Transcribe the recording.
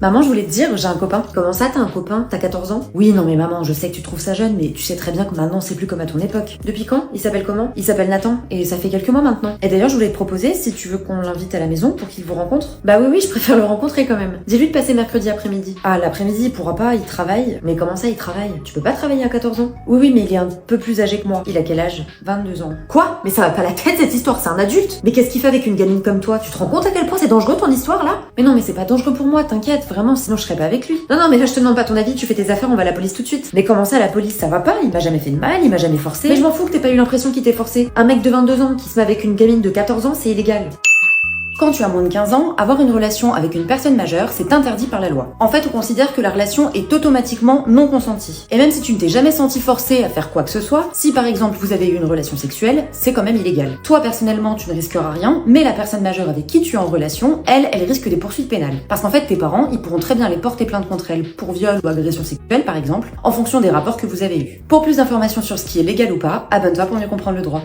Maman, je voulais te dire, j'ai un copain. Comment ça, t'as un copain? T'as 14 ans? Oui, non mais maman, je sais que tu trouves ça jeune, mais tu sais très bien que maintenant c'est plus comme à ton époque. Depuis quand? Il s'appelle comment? Il s'appelle Nathan, et ça fait quelques mois maintenant. Et d'ailleurs, je voulais te proposer, si tu veux qu'on l'invite à la maison pour qu'il vous rencontre. Bah oui, je préfère le rencontrer quand même. Dis-lui de passer mercredi après-midi. Ah, l'après-midi, il pourra pas, il travaille. Mais comment ça, il travaille? Tu peux pas travailler à 14 ans? Oui, mais il est un peu plus âgé que moi. Il a quel âge? 22 ans. Quoi? Mais ça va pas la tête cette histoire, c'est un adulte. Mais qu'est-ce qu'il fait avec une gamine comme toi? Tu te rends compte à quel point c'est dangereux ton histoire là? Mais non, mais c'est pas dangereux pour moi, t'inquiète, vraiment, sinon je serais pas avec lui. Non, mais là je te demande pas ton avis, tu fais tes affaires, on va à la police tout de suite. Mais comment ça, la police, ça va pas? Il m'a jamais fait de mal, il m'a jamais forcé. Mais je m'en fous que t'aies pas eu l'impression qu'il t'ait forcé. Un mec de 22 ans qui se met avec une gamine de 14 ans, c'est illégal. Quand tu as moins de 15 ans, avoir une relation avec une personne majeure, c'est interdit par la loi. En fait, on considère que la relation est automatiquement non consentie. Et même si tu ne t'es jamais senti forcé à faire quoi que ce soit, si par exemple vous avez eu une relation sexuelle, c'est quand même illégal. Toi personnellement, tu ne risqueras rien, mais la personne majeure avec qui tu es en relation, elle risque des poursuites pénales. Parce qu'en fait, tes parents, ils pourront très bien les porter plainte contre elle pour viol ou agression sexuelle par exemple, en fonction des rapports que vous avez eus. Pour plus d'informations sur ce qui est légal ou pas, abonne-toi pour mieux comprendre le droit.